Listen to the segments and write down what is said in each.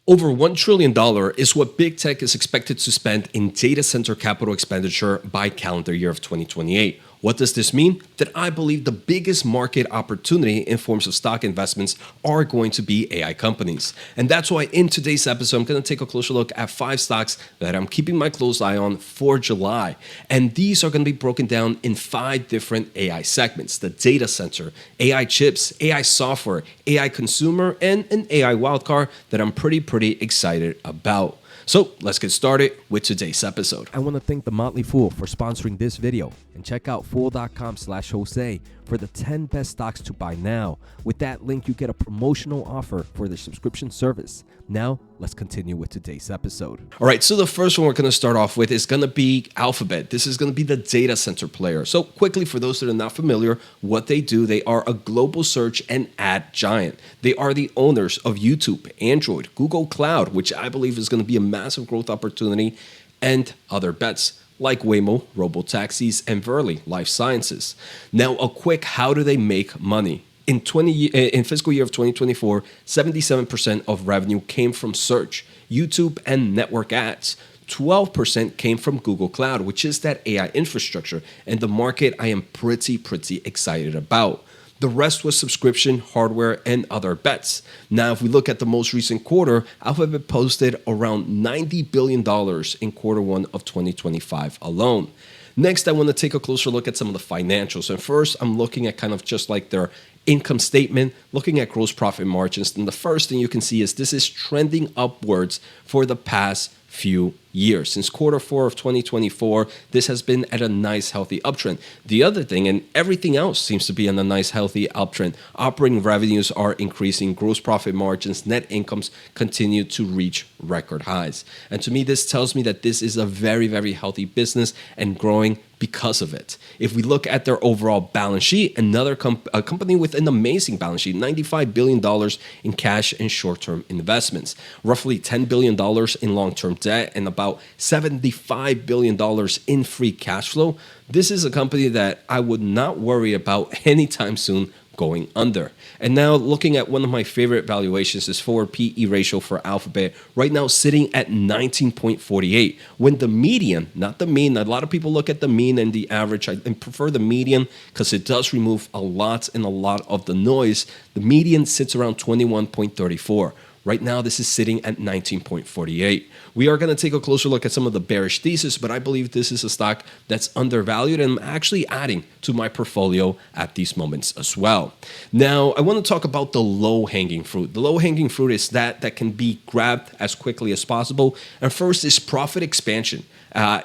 Over $1 trillion is what big tech is expected to spend in data center capital expenditure by calendar year of 2028. What does this mean? That I believe the biggest market opportunity in forms of stock investments are going to be AI companies. And that's why in today's episode, I'm going to take a closer look at 5 stocks that I'm keeping my close eye on for July. And these are going to be broken down in 5 different AI segments: the data center, AI chips, AI software, AI consumer, and an AI wildcard that I'm pretty excited about. So let's get started with today's episode. I want to thank The Motley Fool for sponsoring this video, and check out fool.com/Jose for the 10 best stocks to buy now. With that link, you get a promotional offer for the subscription service. Now, let's continue with today's episode. All right, so the first one we're going to start off with is going to be Alphabet. This is going to be the data center player. So quickly, for those that are not familiar, what they do, they are a global search and ad giant. They are the owners of YouTube, Android, Google Cloud, which I believe is going to be a massive growth opportunity, and other bets like Waymo, robotaxis, and Verily, life sciences. Now, a quick how do they make money? In fiscal year of 2024, 77% of revenue came from search, YouTube, and network ads. 12% came from Google Cloud, which is that AI infrastructure, and the market I am pretty excited about. The rest was subscription, hardware, and other bets. Now, if we look at the most recent quarter, Alphabet posted around $90 billion in quarter one of 2025 alone. Next, I want to take a closer look at some of the financials. And first, I'm looking at kind of just like their income statement, looking at gross profit margins. And the first thing you can see is this is trending upwards for the past few years. Since quarter 4 of 2024, this has been at a nice, healthy uptrend. The other thing, and everything else seems to be on a nice, healthy uptrend. Operating revenues are increasing, gross profit margins, net incomes continue to reach record highs. And to me, this tells me that this is a very healthy business and growing because of it. If we look at their overall balance sheet, a company with an amazing balance sheet, $95 billion in cash and short-term investments, roughly $10 billion in long-term debt, and about $75 billion in free cash flow. This is a company that I would not worry about anytime soon going under. And now looking at one of my favorite valuations is forward PE ratio for Alphabet, right now sitting at 19.48, when the median, not the mean, a lot of people look at the mean and the average. I prefer the median because it does remove a lot of the noise. The median sits around 21.34. Right now, this is sitting at 19.48. We are going to take a closer look at some of the bearish thesis, but I believe this is a stock that's undervalued, and I'm actually adding to my portfolio at these moments as well. Now, I want to talk about the low-hanging fruit. The low-hanging fruit is that can be grabbed as quickly as possible. And first is profit expansion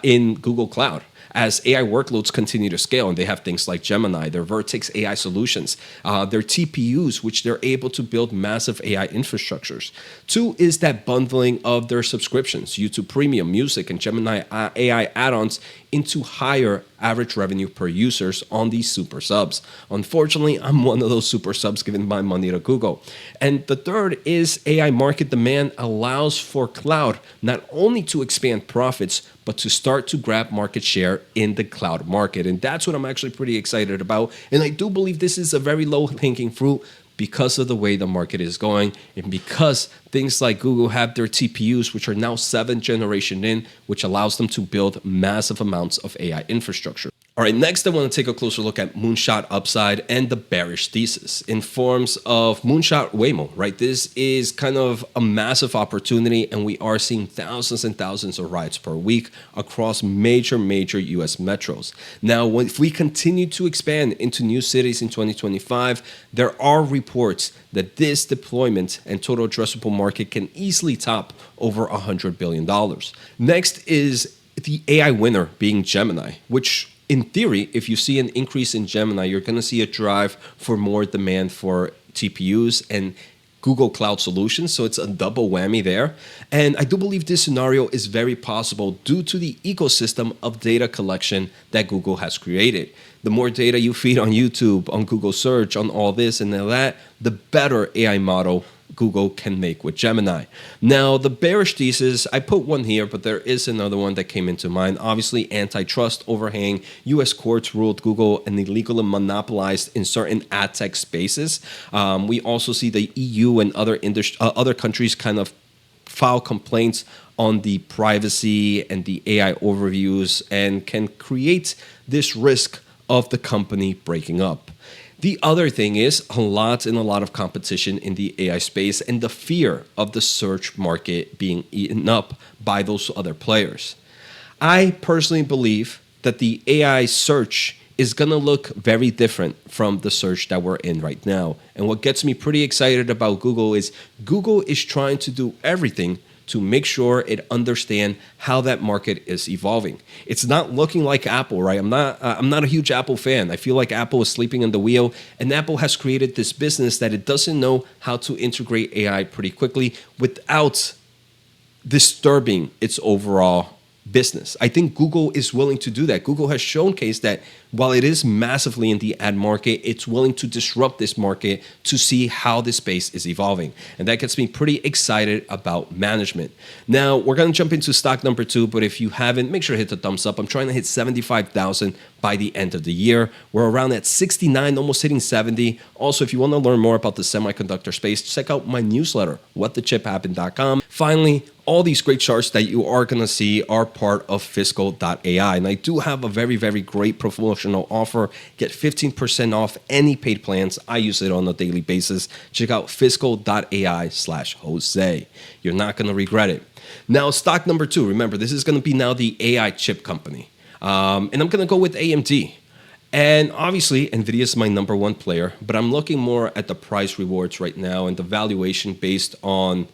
in Google Cloud. As AI workloads continue to scale, and they have things like Gemini, their Vertex AI solutions, their TPUs, which they're able to build massive AI infrastructures. 2 is that bundling of their subscriptions, YouTube Premium, Music, and Gemini AI add-ons into higher average revenue per users on these super subs. Unfortunately, I'm one of those super subs giving my money to Google. And the third is AI market demand allows for cloud not only to expand profits, but to start to grab market share in the cloud market. And that's what I'm actually pretty excited about. And I do believe this is a very low-hanging fruit because of the way the market is going, and because things like Google have their TPUs, which are now 7th generation in, which allows them to build massive amounts of AI infrastructure. All right, next I want to take a closer look at moonshot upside and the bearish thesis in forms of moonshot Waymo, right? This is kind of a massive opportunity, and we are seeing thousands and thousands of rides per week across major US metros. Now, if we continue to expand into new cities in 2025, there are reports that this deployment and total addressable market can easily top over $100 billion. Next is the AI winner being Gemini, which in theory, if you see an increase in Gemini, you're going to see a drive for more demand for TPUs and Google Cloud solutions. So it's a double whammy there. And I do believe this scenario is very possible due to the ecosystem of data collection that Google has created. The more data you feed on YouTube, on Google Search, on all this and all that, the better AI model Google can make with Gemini. Now, the bearish thesis, I put one here, but there is another one that came into mind. Obviously, antitrust overhang. U.S. courts ruled Google illegally monopolized in certain ad tech spaces. We also see the EU and other countries kind of file complaints on the privacy and the AI overviews and can create this risk of the company breaking up. The other thing is a lot of competition in the AI space and the fear of the search market being eaten up by those other players. I personally believe that the AI search is going to look very different from the search that we're in right now. And what gets me pretty excited about Google is trying to do everything to make sure it understand how that market is evolving. It's not looking like Apple, right? I'm not a huge Apple fan. I feel like Apple is sleeping in the wheel, and Apple has created this business that it doesn't know how to integrate AI pretty quickly without disturbing its overall business. I think Google is willing to do that. Google has showcased that while it is massively in the ad market, it's willing to disrupt this market to see how this space is evolving. And that gets me pretty excited about management. Now, we're going to jump into stock number 2, but if you haven't, make sure to hit the thumbs up. I'm trying to hit 75,000 by the end of the year. We're around at 69, almost hitting 70. Also, if you want to learn more about the semiconductor space, check out my newsletter, whatthechiphappened.com. Finally, all these great charts that you are going to see are part of fiscal.ai. And I do have a very, very great promotional offer. Get 15% off any paid plans. I use it on a daily basis. Check out fiscal.ai/Jose. You're not going to regret it. Now, stock number 2. Remember, this is going to be now the AI chip company. And I'm going to go with AMD. And obviously, NVIDIA is my number 1 player, but I'm looking more at the price rewards right now and the valuation based on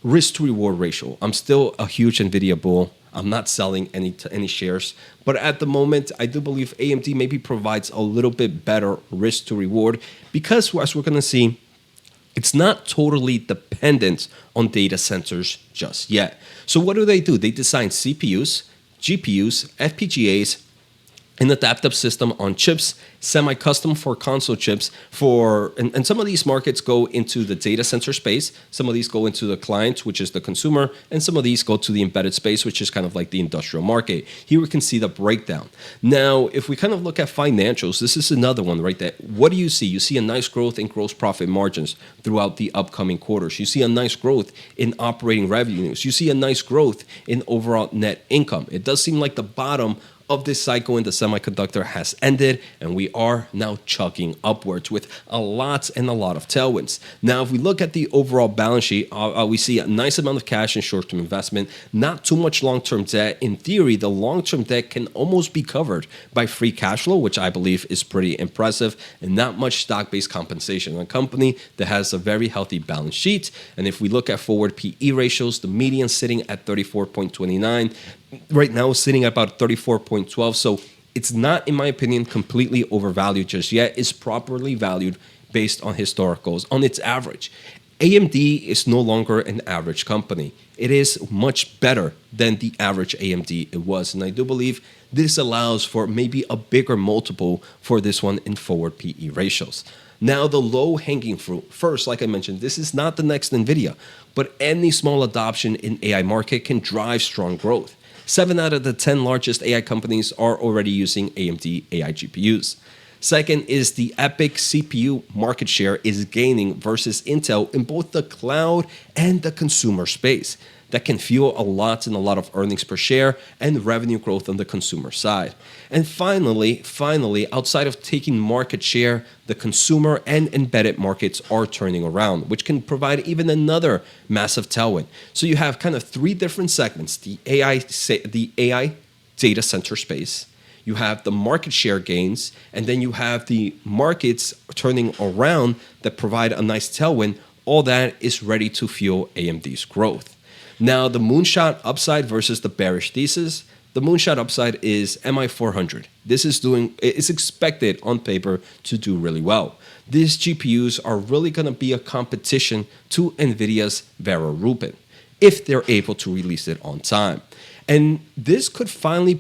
risk to reward ratio. I'm still a huge NVIDIA bull. I'm not selling any shares, but at the moment, I do believe AMD maybe provides a little bit better risk to reward because, as we're going to see, it's not totally dependent on data centers just yet. So what do? They design CPUs, GPUs, FPGAs, an adaptive system on chips, semi-custom for console chips and some of these markets go into the data center space, some of these go into the client, which is the consumer, and some of these go to the embedded space, which is kind of like the industrial market. Here we can see the breakdown. Now, if we kind of look at financials, this is another one, right? That what do you see? You see a nice growth in gross profit margins throughout the upcoming quarters. You see a nice growth in operating revenues. You see a nice growth in overall net income. It does seem like the bottom of this cycle in the semiconductor has ended, and we are now chugging upwards with a lot of tailwinds. Now, if we look at the overall balance sheet, we see a nice amount of cash and short-term investment, not too much long-term debt. In theory, the long-term debt can almost be covered by free cash flow, which I believe is pretty impressive, and not much stock-based compensation. A company that has a very healthy balance sheet. And if we look at forward PE ratios, the median sitting at 34.29. Right now, sitting at about 34.12. So it's not, in my opinion, completely overvalued just yet. It's properly valued based on historicals, on its average. AMD is no longer an average company. It is much better than the average AMD it was. And I do believe this allows for maybe a bigger multiple for this one in forward PE ratios. Now, the low-hanging fruit. First, like I mentioned, this is not the next NVIDIA, but any small adoption in AI market can drive strong growth. 7 out of the 10 largest AI companies are already using AMD AI GPUs. Second is the EPYC CPU market share is gaining versus Intel in both the cloud and the consumer space. That can fuel a lot of earnings per share and revenue growth on the consumer side. And finally, outside of taking market share, the consumer and embedded markets are turning around, which can provide even another massive tailwind. So you have kind of 3 different segments: the AI data center space, you have the market share gains, and then you have the markets turning around that provide a nice tailwind. All that is ready to fuel AMD's growth. Now, the moonshot upside versus the bearish thesis. The moonshot upside is MI400. This is expected on paper to do really well. These GPUs are really going to be a competition to NVIDIA's Vera Rubin if they're able to release it on time. And this could finally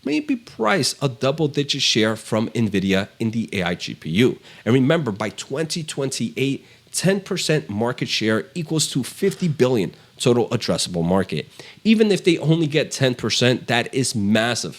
maybe price a double-digit share from NVIDIA in the AI GPU. And remember, by 2028, 10% market share equals to $50 billion total addressable market. Even if they only get 10%, that is massive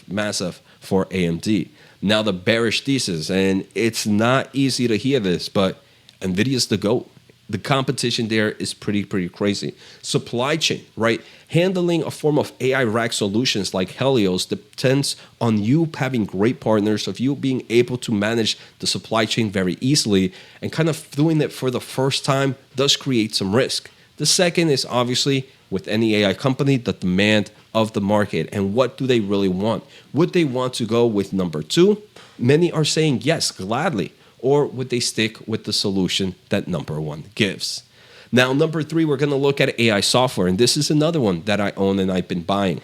for AMD. Now, the bearish thesis, and it's not easy to hear this, but NVIDIA's the GOAT. The competition there is pretty crazy. Supply chain, right? Handling a form of AI rack solutions like Helios depends on you having great partners, of you being able to manage the supply chain very easily, and kind of doing it for the first time does create some risk. The second is obviously with any AI company, the demand of the market and what do they really want? Would they want to go with number two? Many are saying yes, gladly. Or would they stick with the solution that number one gives? Now, number three, we're going to look at AI software. And this is another one that I own and I've been buying.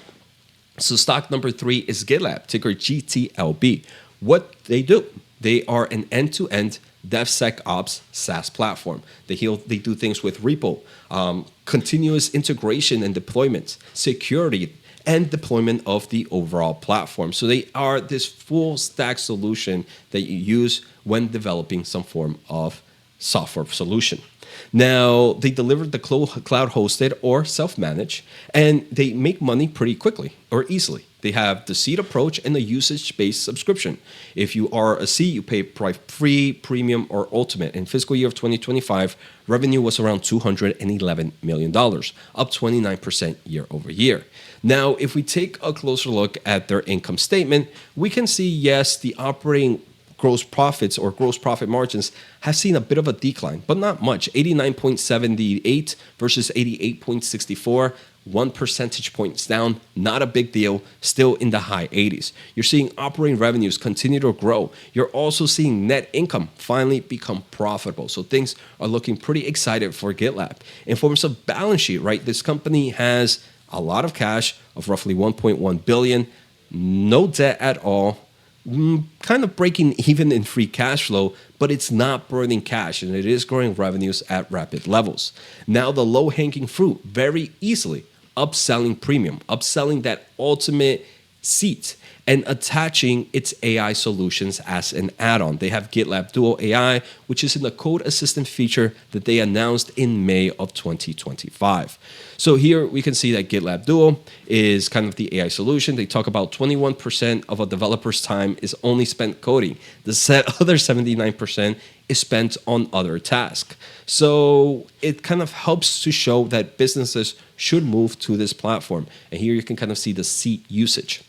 So stock number three is GitLab, ticker GTLB. What they do, they are an end-to-end DevSecOps SaaS platform. They do things with repo, continuous integration and deployment, security, and deployment of the overall platform. So they are this full stack solution that you use when developing some form of software solution. Now, they deliver the cloud hosted or self-managed, and they make money pretty quickly or easily. They have the seat approach and the usage-based subscription. If you are a seat, you pay free, premium, or ultimate. In fiscal year of 2025, revenue was around $211 million, up 29% year over year. Now, if we take a closer look at their income statement, we can see, yes, the operating gross profits or gross profit margins have seen a bit of a decline, but not much. 89.78 versus 88.64. 1 percentage points down, not a big deal, still in the high 80s. You're seeing operating revenues continue to grow. You're also seeing net income finally become profitable. So things are looking pretty excited for GitLab. In forms of balance sheet, right? This company has a lot of cash of roughly 1.1 billion, no debt at all, kind of breaking even in free cash flow, but it's not burning cash and it is growing revenues at rapid levels. Now the low-hanging fruit, very easily upselling premium, upselling that ultimate seat and attaching its AI solutions as an add-on. They have GitLab Duo AI, which is in the code assistant feature that they announced in May of 2025. So here we can see that GitLab Duo is kind of the AI solution. They talk about 21% of a developer's time is only spent coding. The other 79% is spent on other tasks. So it kind of helps to show that businesses should move to this platform. And here you can kind of see the seat usage.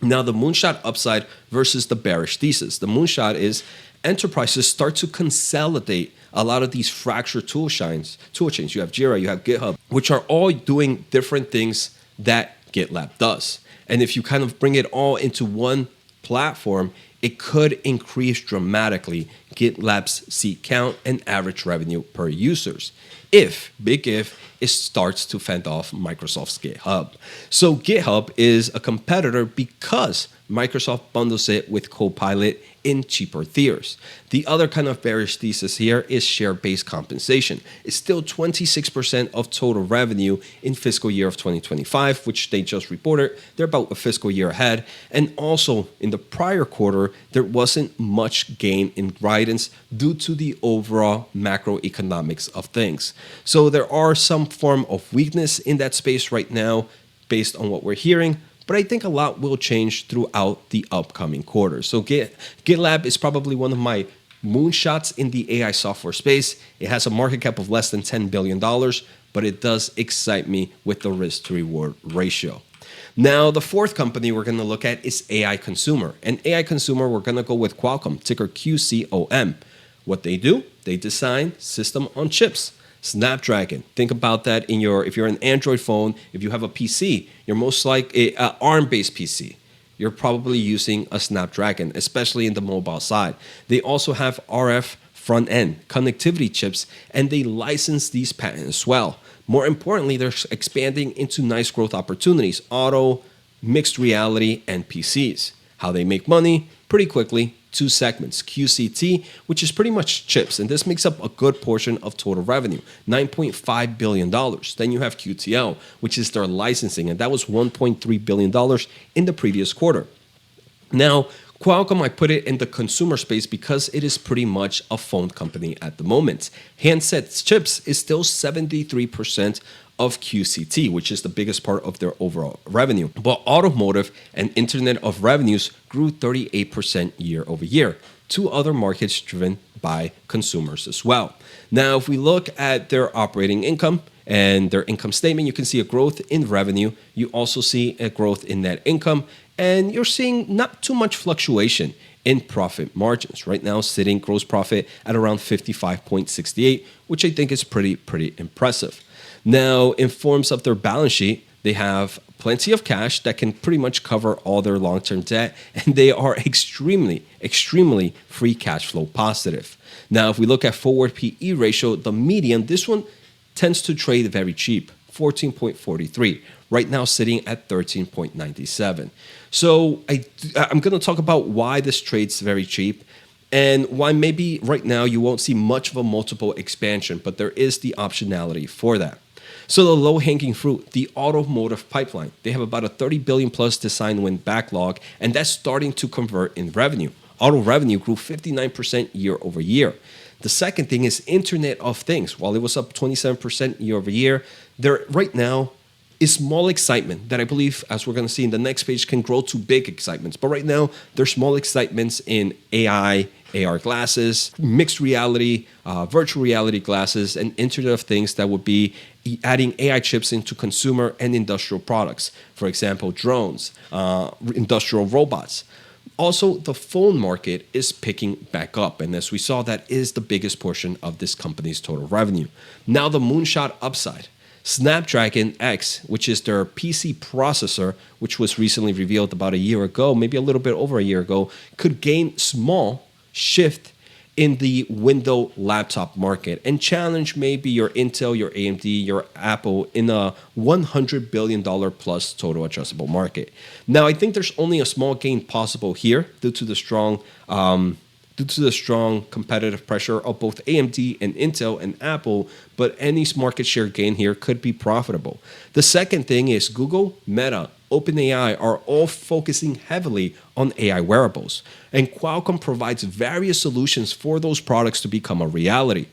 Now, the moonshot upside versus the bearish thesis. The moonshot is enterprises start to consolidate a lot of these fractured tool chains. You have Jira, you have GitHub, which are all doing different things that GitLab does. And if you kind of bring it all into one platform, it could increase dramatically GitLab's seat count and average revenue per users. Big if, it starts to fend off Microsoft's GitHub. So GitHub is a competitor because Microsoft bundles it with Copilot in cheaper tiers. The other kind of bearish thesis here is share-based compensation. It's still 26% of total revenue in fiscal year of 2025, which they just reported. They're about a fiscal year ahead. And also in the prior quarter, there wasn't much gain in guidance due to the overall macroeconomics of things. So there are some form of weakness in that space right now based on what we're hearing. But I think a lot will change throughout the upcoming quarters. So GitLab is probably one of my moonshots in the AI software space. It has a market cap of less than $10 billion, but it does excite me with the risk to reward ratio. Now, the fourth company we're going to look at is AI Consumer. And AI Consumer, we're going to go with Qualcomm, ticker QCOM. What they do, they design system on chips. Snapdragon. Think about that if you're an Android phone, if you have a PC, you're most likely an ARM-based PC. You're probably using a Snapdragon, especially in the mobile side. They also have RF front-end connectivity chips, and they license these patents as well. More importantly, they're expanding into nice growth opportunities, auto, mixed reality, and PCs. How they make money? Pretty quickly. Two segments, QCT, which is pretty much chips, and this makes up a good portion of total revenue, $9.5 billion. Then you have QTL, which is their licensing, and that was $1.3 billion in the previous quarter. Now, Qualcomm, I put it in the consumer space because it is pretty much a phone company at the moment. Handset chips is still 73% of QCT, which is the biggest part of their overall revenue. But automotive and Internet of Revenues grew 38% year over year. to other markets driven by consumers as well. Now, if we look at their operating income and their income statement, you can see a growth in revenue. You also see a growth in net income, and you're seeing not too much fluctuation in profit margins. Right now, sitting gross profit at around 55.68, which I think is pretty impressive. Now, in forms of their balance sheet, they have plenty of cash that can pretty much cover all their long-term debt, and they are extremely free cash flow positive. Now, if we look at forward PE ratio, the median, this one tends to trade very cheap, 14.43. Right now sitting at 13.97. So I'm going to talk about why this trades very cheap and why maybe right now you won't see much of a multiple expansion, but there is the optionality for that. So the low-hanging fruit, the automotive pipeline, they have about a 30 billion plus design win backlog, and that's starting to convert in revenue. Auto revenue grew 59% year over year. The second thing is Internet of Things. While it was up 27% year over year, there right now is small excitement that I believe, as we're going to see in the next page, can grow to big excitements. But right now, there's small excitements in AI, AR glasses, mixed reality, virtual reality glasses, and Internet of Things that would be adding AI chips into consumer and industrial products. For example, drones, industrial robots. Also, the phone market is picking back up, and as we saw, that is the biggest portion of this company's total revenue. Now, the moonshot upside. Snapdragon X, which is their PC processor, which was recently revealed about a year ago, maybe a little bit over a year ago, could gain small shift in the window laptop market and challenge maybe your Intel, your AMD, your Apple in a $100 billion plus total addressable market. Now, I think there's only a small gain possible here due to the strong competitive pressure of both AMD and Intel and Apple, but any market share gain here could be profitable. The second thing is Google, Meta, OpenAI are all focusing heavily on AI wearables, and Qualcomm provides various solutions for those products to become a reality.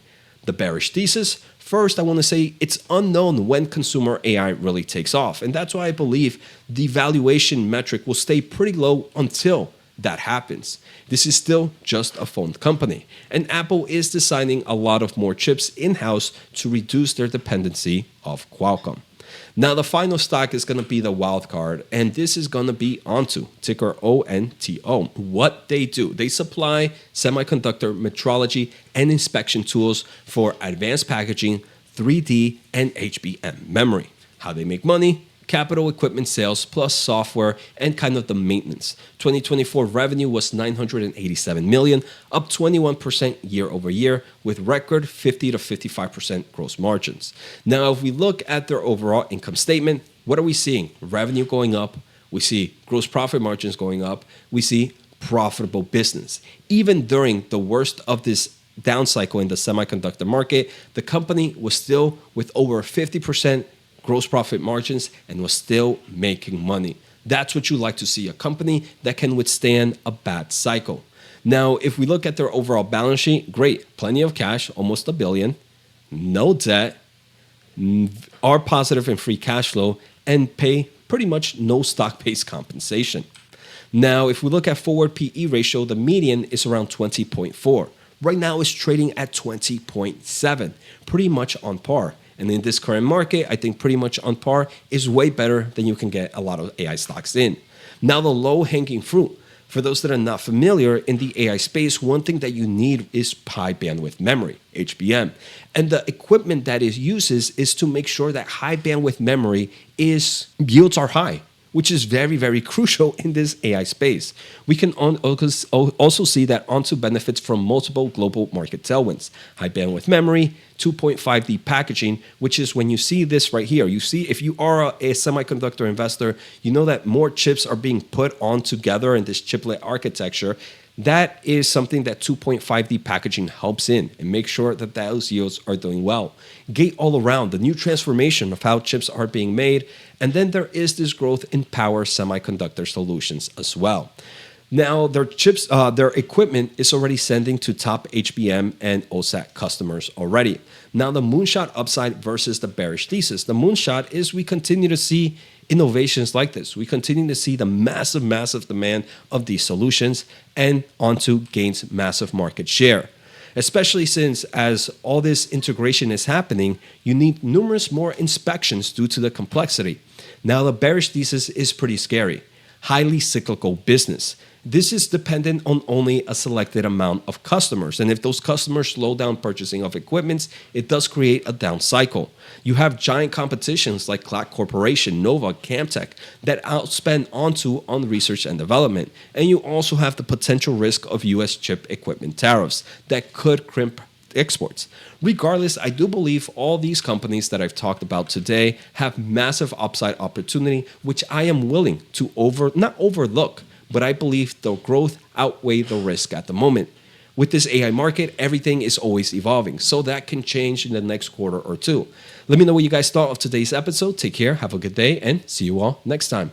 The bearish thesis, first I want to say it's unknown when consumer AI really takes off, and that's why I believe the valuation metric will stay pretty low until that happens. This is still just a phone company, and Apple is designing a lot of more chips in-house to reduce their dependency of Qualcomm. Now, the final stock is going to be the wildcard, and this is going to be Onto, ticker ONTO. What they do, they supply semiconductor metrology and inspection tools for advanced packaging, 3D, and HBM memory. How they make money? Capital equipment sales plus software and kind of the maintenance. 2024 revenue was $987 million, up 21% year over year with record 50 to 55% gross margins. Now, if we look at their overall income statement, what are we seeing? Revenue going up. We see gross profit margins going up. We see profitable business. Even during the worst of this down cycle in the semiconductor market, the company was still with over 50% gross profit margins and was still making money. That's what you like to see, a company that can withstand a bad cycle. Now, if we look at their overall balance sheet, great, plenty of cash, almost $1 billion, no debt, are positive in free cash flow, and pay pretty much no stock-based compensation. Now, if we look at forward PE ratio, the median is around 20.4. Right now, it's trading at 20.7, pretty much on par. And in this current market, I think pretty much on par is way better than you can get a lot of AI stocks in. Now, the low-hanging fruit. For those that are not familiar in the AI space, one thing that you need is high bandwidth memory, HBM. And the equipment that it uses is to make sure that high bandwidth memory yields are high, which is very crucial in this AI space. We can also see that Onto benefits from multiple global market tailwinds. High bandwidth memory, 2.5D packaging, which is when you see this right here. You see, if you are a semiconductor investor, you know that more chips are being put on together in this chiplet architecture. That is something that 2.5D packaging helps in and make sure that those yields are doing well. Gate all around, the new transformation of how chips are being made. And then there is this growth in power semiconductor solutions as well. Now, their equipment is already sending to top HBM and OSAT customers already. Now, the moonshot upside versus the bearish thesis. The moonshot is we continue to see innovations like this. We continue to see the massive demand of these solutions, and Onto gains massive market share. Especially since as all this integration is happening, you need numerous more inspections due to the complexity. Now, the bearish thesis is pretty scary. Highly cyclical business. This is dependent on only a selected amount of customers. And if those customers slow down purchasing of equipment, it does create a down cycle. You have giant competitions like Cloud Corporation, Nova, Camtech that outspend Onto on research and development. And you also have the potential risk of US chip equipment tariffs that could crimp exports. Regardless, I do believe all these companies that I've talked about today have massive upside opportunity, which I am willing to not overlook, but I believe the growth outweigh the risk at the moment. With this AI market, everything is always evolving, so that can change in the next quarter or two. Let me know what you guys thought of today's episode. Take care, have a good day, and see you all next time.